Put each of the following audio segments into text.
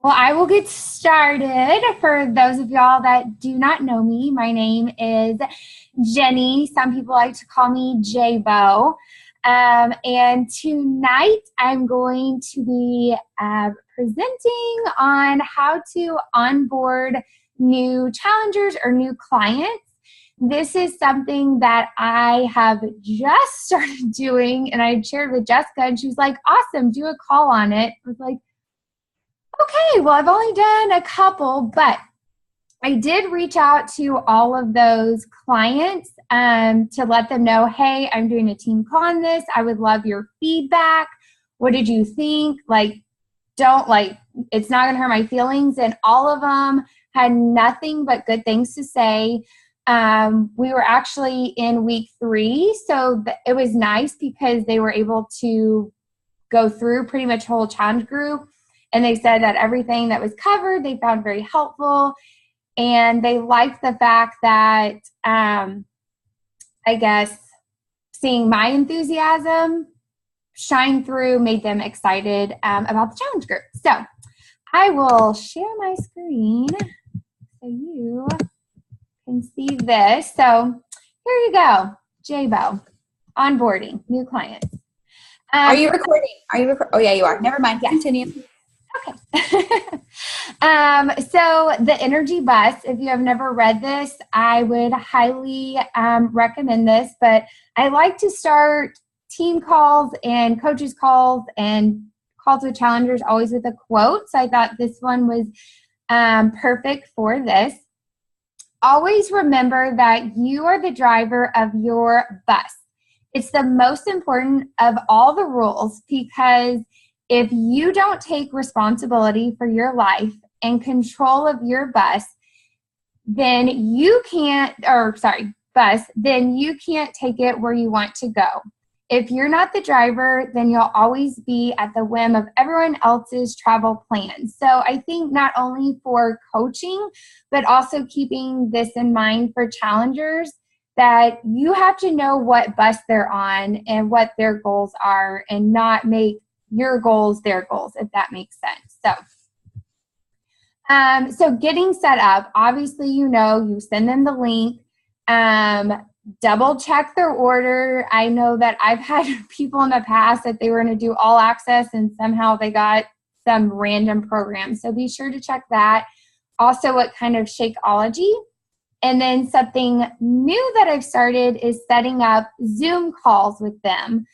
Well, I will get started. For those of y'all that do not know me, my name is Jenny. Some people like to call me J-Bo. And tonight I'm going to be presenting on how to onboard new challengers or new clients. This is something that I have just started doing, and I shared with Jessica, and she was like, awesome, do a call on it. I was like, okay, well, I've only done a couple, but I did reach out to all of those clients to let them know, hey, I'm doing a team call on this. I would love your feedback. What did you think? It's not going to hurt my feelings. And all of them had nothing but good things to say. We were actually in week 3, so it was nice because they were able to go through pretty much whole challenge group. And they said that everything that was covered, they found very helpful. And they liked the fact that, I guess, seeing my enthusiasm shine through made them excited about the challenge group. So I will share my screen so you can see this. So here you go, J-Bo, onboarding new clients. Are you recording? Oh, yeah, you are. Never mind. Yes. Continue. Okay. So the energy bus, if you have never read this, I would highly recommend this, but I like to start team calls and coaches calls and calls with challengers always with a quote. So I thought this one was perfect for this. Always remember that you are the driver of your bus. It's the most important of all the rules, because if you don't take responsibility for your life and control of your bus, then you can't take it where you want to go. If you're not the driver, then you'll always be at the whim of everyone else's travel plans. So I think not only for coaching, but also keeping this in mind for challengers, that you have to know what bus they're on and what their goals are, and not make your goals their goals, if that makes sense. So getting set up, obviously, you send them the link, double check their order. I know that I've had people in the past that they were going to do all access and somehow they got some random program. So be sure to check that. Also, what kind of Shakeology. And then something new that I've started is setting up Zoom calls with them.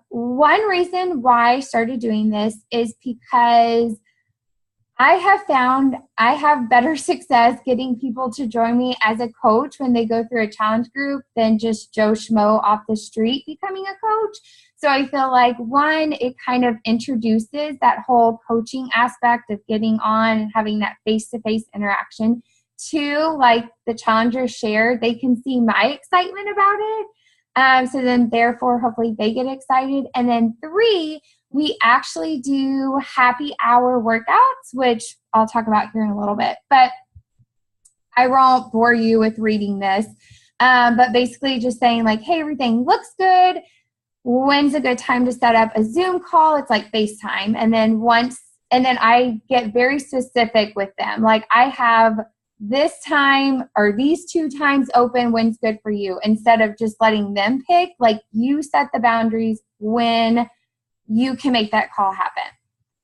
One reason why I started doing this is because I have found I have better success getting people to join me as a coach when they go through a challenge group than just Joe Schmo off the street becoming a coach. So I feel like, one, it kind of introduces that whole coaching aspect of getting on and having that face-to-face interaction. 2, like the challengers share, they can see my excitement about it. So then therefore, hopefully they get excited. And then 3, we actually do happy hour workouts, which I'll talk about here in a little bit, but I won't bore you with reading this. But basically just saying like, hey, everything looks good. When's a good time to set up a Zoom call? It's like FaceTime. And then I get very specific with them. Like, I have this time or these 2 times open, when's good for you, instead of just letting them pick. Like, you set the boundaries when you can make that call happen.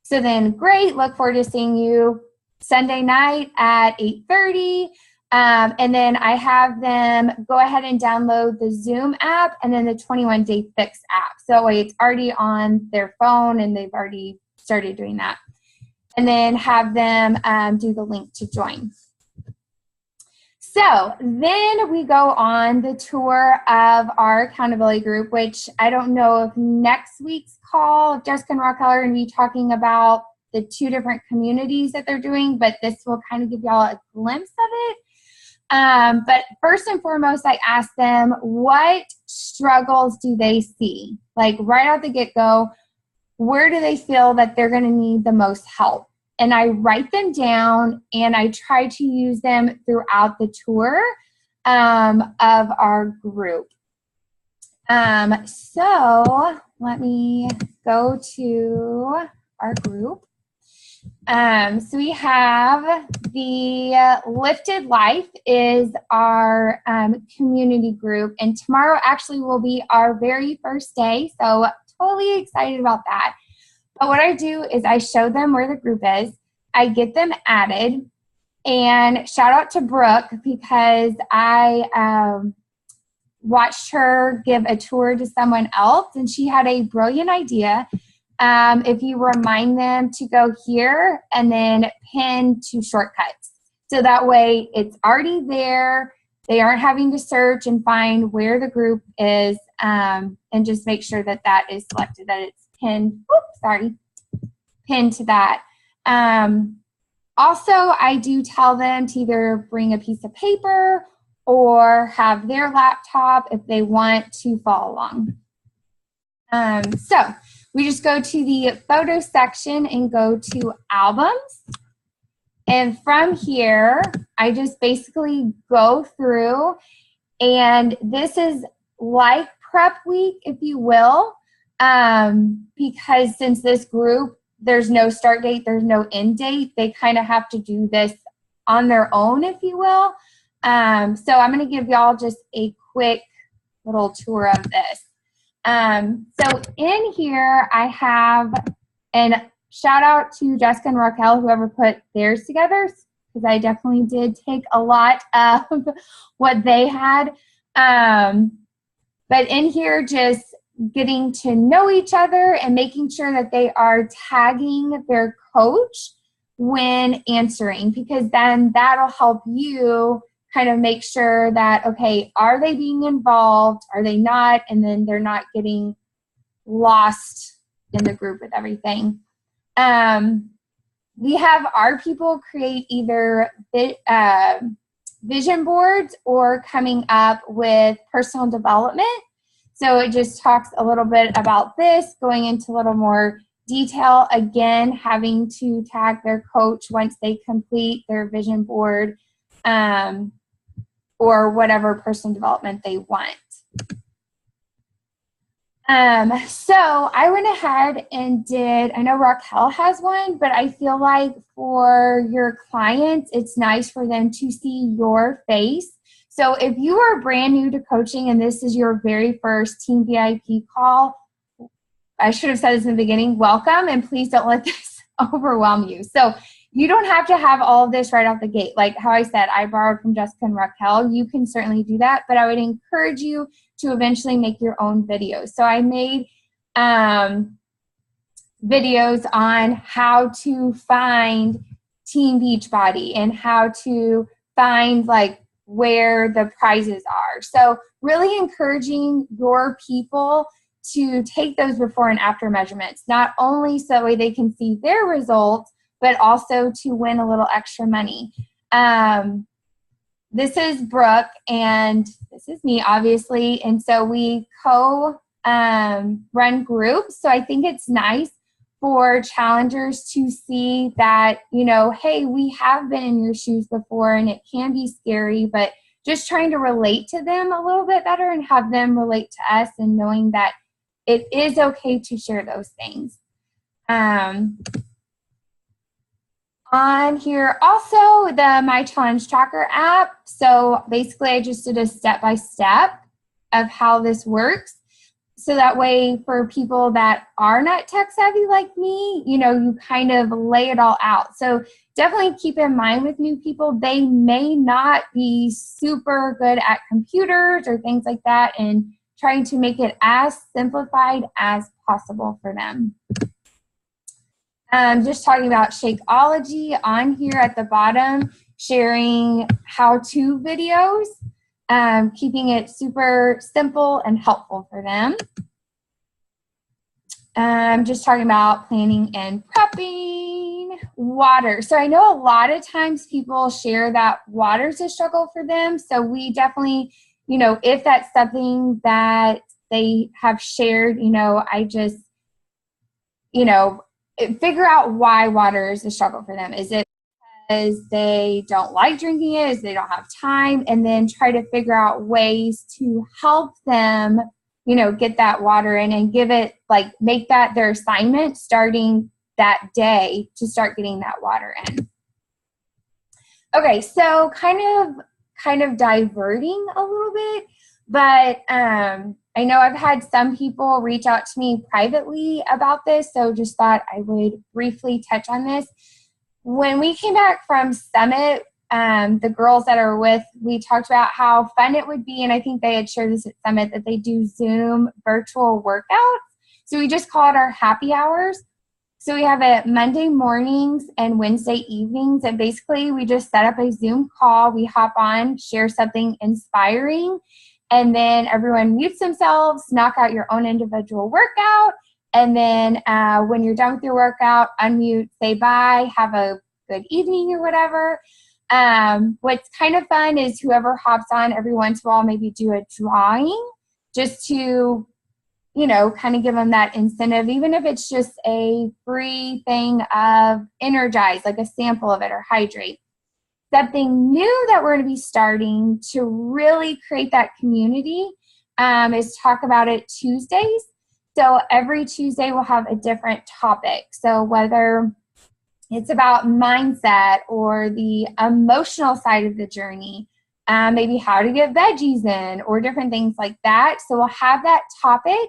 So then, great, look forward to seeing you Sunday night at 8:30. And then I have them go ahead and download the Zoom app and then the 21-Day Fix app. So that way it's already on their phone and they've already started doing that. And then have them do the link to join. So then we go on the tour of our accountability group, which I don't know if next week's call, Jessica and Raquel are going to be talking about the 2 different communities that they're doing, but this will kind of give y'all a glimpse of it. But first and foremost, I asked them, what struggles do they see? Like, right out the get-go, where do they feel that they're going to need the most help? And I write them down, and I try to use them throughout the tour of our group. So let me go to our group. So we have the Lifted Life is our community group, and tomorrow actually will be our very first day, so totally excited about that. But what I do is I show them where the group is, I get them added, and shout out to Brooke because I watched her give a tour to someone else, and she had a brilliant idea. If you remind them to go here and then pin to shortcuts. So that way it's already there. They aren't having to search and find where the group is, and just make sure that that is selected, that it's pinned, pinned to that. Also, I do tell them to either bring a piece of paper or have their laptop if they want to follow along. So we just go to the photo section and go to albums. And from here, I just basically go through, and this is like prep week, if you will, because since this group, there's no start date, there's no end date, they kind of have to do this on their own, if you will. So I'm going to give y'all just a quick little tour of this. So in here I have, and shout out to Jessica and Raquel, whoever put theirs together, because I definitely did take a lot of what they had. But in here, just getting to know each other and making sure that they are tagging their coach when answering, because then that'll help you kind of make sure that, okay, are they being involved? Are they not? And then they're not getting lost in the group with everything. We have our people create either vision boards or coming up with personal development. So it just talks a little bit about this, going into a little more detail, again, having to tag their coach once they complete their vision board, or whatever personal development they want. So I went ahead and did, I know Raquel has one, but I feel like for your clients, it's nice for them to see your face. So if you are brand new to coaching and this is your very first Team VIP call, I should have said this in the beginning, welcome, and please don't let this overwhelm you. So you don't have to have all of this right off the gate. Like how I said, I borrowed from Jessica and Raquel. You can certainly do that, but I would encourage you to eventually make your own videos. So I made videos on how to find Team Beachbody and how to find like where the prizes are. So really encouraging your people to take those before and after measurements, not only so that way they can see their results, but also to win a little extra money. This is Brooke, and this is me, obviously. And so we run groups. So I think it's nice for challengers to see that, you know, hey, we have been in your shoes before and it can be scary, but just trying to relate to them a little bit better and have them relate to us and knowing that it is okay to share those things. On here also the My Challenge Tracker app. So basically I just did a step-by-step of how this works. So that way for people that are not tech savvy like me, you know, you kind of lay it all out. So definitely keep in mind with new people, they may not be super good at computers or things like that, and trying to make it as simplified as possible for them. Just talking about Shakeology on here at the bottom, sharing how-to videos, keeping it super simple and helpful for them. Just talking about planning and prepping. Water. So I know a lot of times people share that water's a struggle for them. So we definitely, you know, if that's something that they have shared, you know, I just, you know, figure out why water is a struggle for them. Is it because they don't like drinking it? Is they don't have time? And then try to figure out ways to help them, you know, get that water in and give it, like, make that their assignment starting that day to start getting that water in. Okay, so kind of diverting a little bit, but I know I've had some people reach out to me privately about this, so just thought I would briefly touch on this. When we came back from Summit, the girls that are with, we talked about how fun it would be, and I think they had shared this at Summit, that they do Zoom virtual workouts. So we just call it our happy hours. So we have it Monday mornings and Wednesday evenings, and basically we just set up a Zoom call. We hop on, share something inspiring, and then everyone mutes themselves, knock out your own individual workout, and then when you're done with your workout, unmute, say bye, have a good evening or whatever. What's kind of fun is whoever hops on every once in a while, maybe do a drawing just to, you know, kind of give them that incentive, even if it's just a free thing of energize, like a sample of it, or hydrate. Something new that we're going to be starting to really create that community is Talk About It Tuesdays. So every Tuesday we'll have a different topic. So whether it's about mindset or the emotional side of the journey, maybe how to get veggies in or different things like that. So we'll have that topic,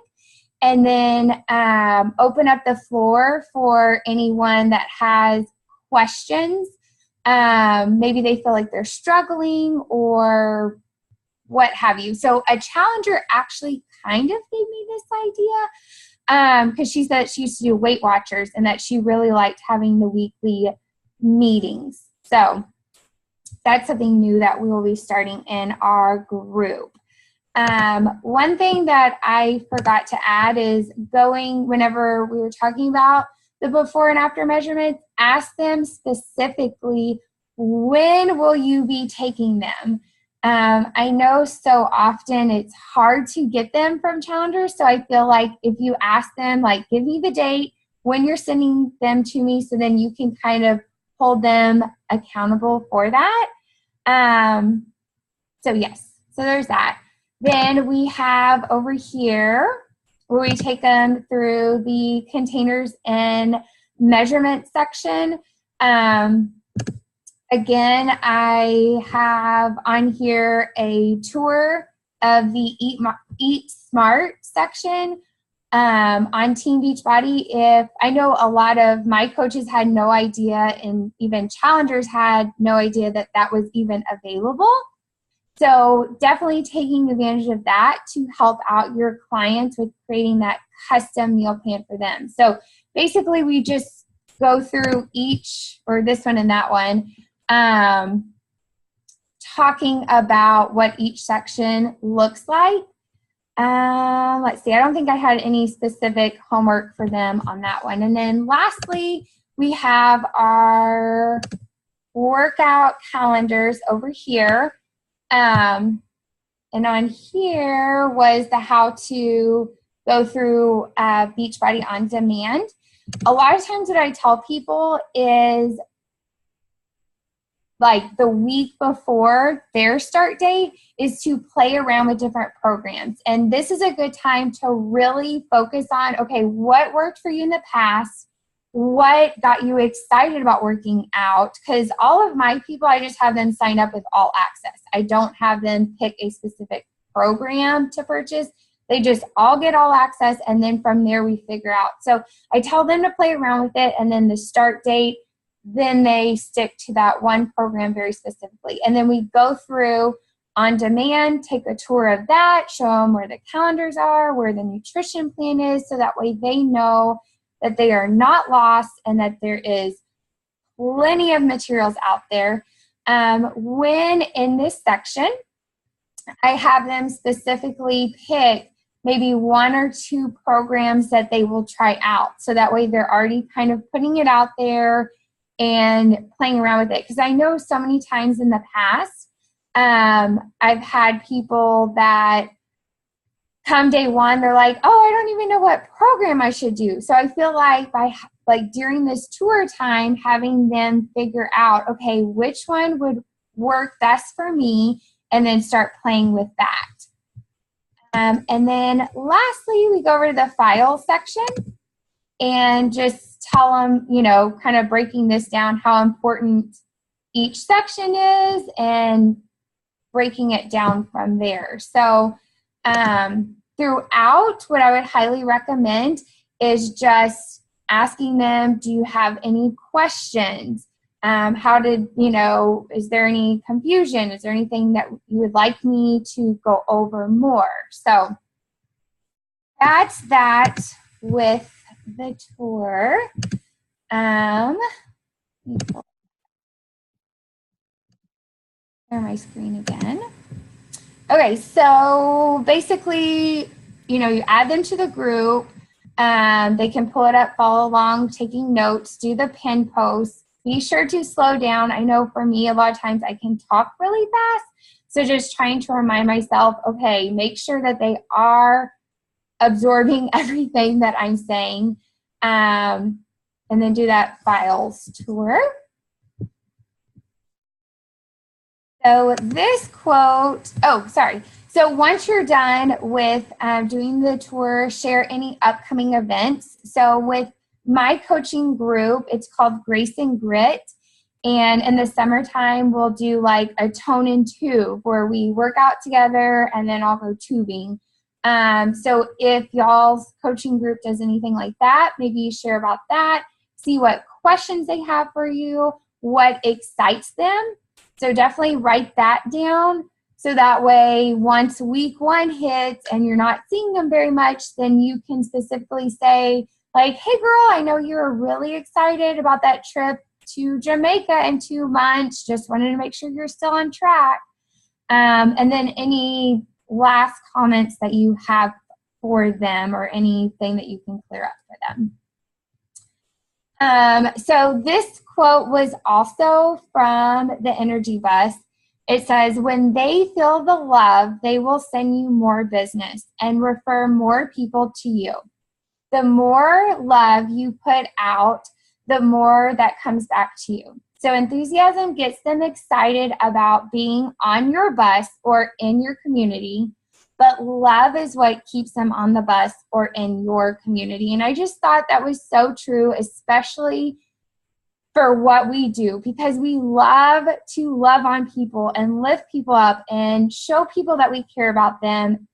and then open up the floor for anyone that has questions. Maybe they feel like they're struggling or what have you. So a challenger actually kind of gave me this idea because she said she used to do Weight Watchers and that she really liked having the weekly meetings. So that's something new that we will be starting in our group. One thing that I forgot to add is whenever we were talking about the before and after measurements, ask them specifically, when will you be taking them? I know so often it's hard to get them from challengers, so I feel like if you ask them, like, give me the date when you're sending them to me, so then you can kind of hold them accountable for that. So yes, so there's that. Then we have over here where we take them through the containers and measurement section. Again, I have on here a tour of the Eat Smart section on Team Beachbody. If I know a lot of my coaches had no idea, and even challengers had no idea that that was even available. So definitely taking advantage of that to help out your clients with creating that custom meal plan for them. So basically we just go through each, or this one and that one, talking about what each section looks like. Let's see, I don't think I had any specific homework for them on that one. And then lastly, we have our workout calendars over here. And on here was the how to go through Beachbody on Demand. A lot of times what I tell people is, like, the week before their start date is to play around with different programs. And this is a good time to really focus on, okay, what worked for you in the past? What got you excited about working out? Because all of my people, I just have them sign up with all access. I don't have them pick a specific program to purchase. They just all get all access, and then from there we figure out. So I tell them to play around with it, and then the start date, then they stick to that one program very specifically. And then we go through on demand, take a tour of that, show them where the calendars are, where the nutrition plan is, so that way they know that they are not lost and that there is plenty of materials out there. When in this section, I have them specifically pick maybe one or two programs that they will try out. So that way they're already kind of putting it out there and playing around with it. Because I know so many times in the past, I've had people that come day one, they're like, oh, I don't even know what program I should do. So I feel like during this tour time, having them figure out, okay, which one would work best for me, and then start playing with that. And then lastly, we go over to the file section. and just tell them, you know, kind of breaking this down, how important each section is and breaking it down from there. So throughout, what I would highly recommend is just asking them, do you have any questions? How did, you know, is there any confusion? Is there anything that you would like me to go over more? So that's that with the tour. Let me share my screen again. Okay, so basically, you know, you add them to the group. They can pull it up, follow along, taking notes, do the pin posts. Be sure to slow down. I know for me, a lot of times I can talk really fast. So just trying to remind myself, okay, make sure that they are absorbing everything that I'm saying. And then do that files tour. So this quote, So once you're done with doing the tour, share any upcoming events. So with my coaching group, it's called Grace and Grit. And in the summertime, we'll do like a tone and tube where we work out together and then I'll go tubing. So if y'all's coaching group does anything like that, maybe share about that, see what questions they have for you, what excites them. So definitely write that down. So that way, once week 1 hits and you're not seeing them very much, then you can specifically say, like, hey girl, I know you're really excited about that trip to Jamaica in 2 months. Just wanted to make sure you're still on track. And then any last comments that you have for them or anything that you can clear up for them. So this quote was also from the Energy Bus. It says, when they feel the love, they will send you more business and refer more people to you. The more love you put out, the more that comes back to you. So enthusiasm gets them excited about being on your bus or in your community, but love is what keeps them on the bus or in your community. And I just thought that was so true, especially for what we do, because we love to love on people and lift people up and show people that we care about them.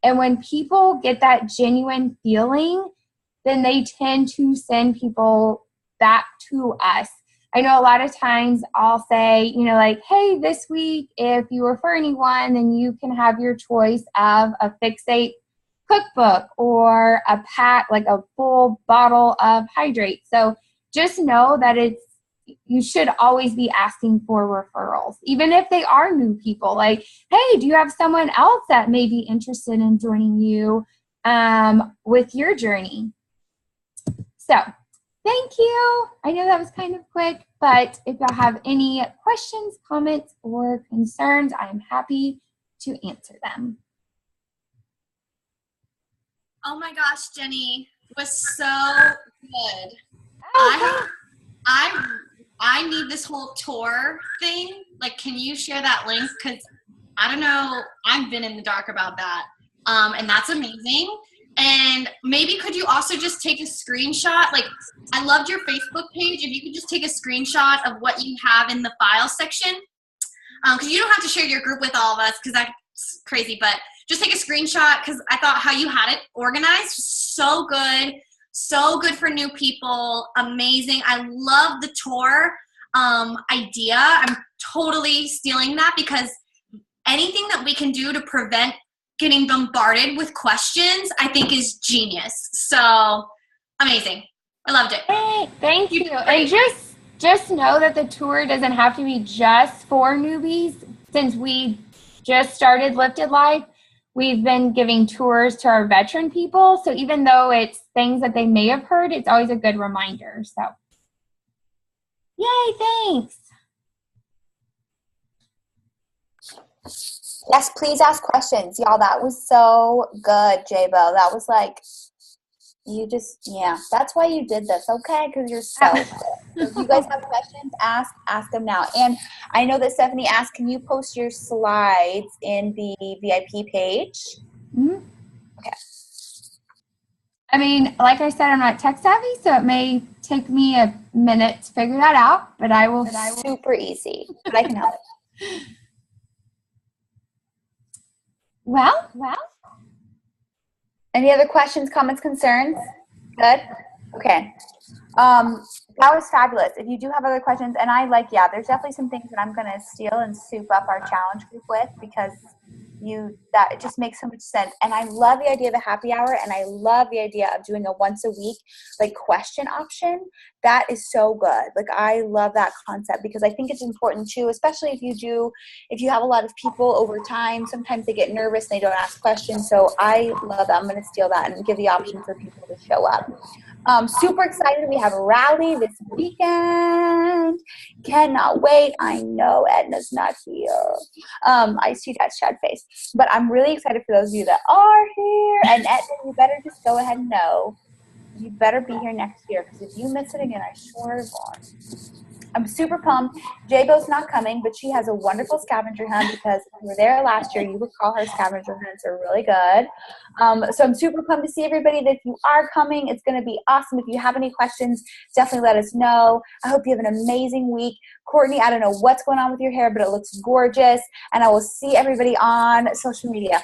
And when people get that genuine feeling, then they tend to send people back to us. I know a lot of times I'll say, you know, like, hey, this week, if you refer anyone, then you can have your choice of a Fixate cookbook or a pack, like a full bottle of Hydrate. So just know that you should always be asking for referrals, even if they are new people. Like, hey, do you have someone else that may be interested in joining you with your journey? So thank you. I know that was kind of quick, but if y'all have any questions, comments, or concerns, I'm happy to answer them. Oh my gosh, Jenny, it was so good. Oh, I need this whole tour thing. Like, can you share that link? Because I don't know, I've been in the dark about that. And that's amazing. And maybe could you also just take a screenshot? Like, I loved your Facebook page. If you could just take a screenshot of what you have in the file section. Because you don't have to share your group with all of us because that's crazy. But just take a screenshot because I thought how you had it organized was so good. So good for new people. Amazing. I love the tour idea. I'm totally stealing that because anything that we can do to prevent getting bombarded with questions, I think is genius. So amazing. I loved it. Hey, thank you. And just know that the tour doesn't have to be just for newbies. Since we just started Lifted Life, we've been giving tours to our veteran people. So even though it's things that they may have heard, it's always a good reminder. So, yay, thanks. Yes, please ask questions. Y'all, that was so good, J-Bo. That was like, that's why you did this, okay? Because you're so good. If you guys have questions, ask them now. And I know that Stephanie asked, can you post your slides in the VIP page? Mm-hmm. Okay. I mean, like I said, I'm not tech savvy, so it may take me a minute to figure that out, but I will. Super easy, but I can help. Well, Any other questions, comments, concerns? Good? Okay. That was fabulous. If you do have other questions, and there's definitely some things that I'm going to steal and soup up our challenge group with, because that it just makes so much sense. And I love the idea of the happy hour, and I love the idea of doing a once a week question option. That is so good. I love that concept, because I think it's important too, especially if you have a lot of people over time. Sometimes they get nervous and they don't ask questions. So I love that. I'm going to steal that and give the option for people to show up. Super excited. We have a rally this weekend. Cannot wait. I know Edna's not here. I see that sad face. But I'm really excited for those of you that are here. And Edna, you better just go ahead and know. You better be here next year, because if you miss it again, I swear to God. I'm super pumped. Jago's not coming, but she has a wonderful scavenger hunt, because if you were there last year, you would call her scavenger hunts are really good. So I'm super pumped to see everybody. That if you are coming, it's going to be awesome. If you have any questions, definitely let us know. I hope you have an amazing week. Courtney, I don't know what's going on with your hair, but it looks gorgeous. And I will see everybody on social media.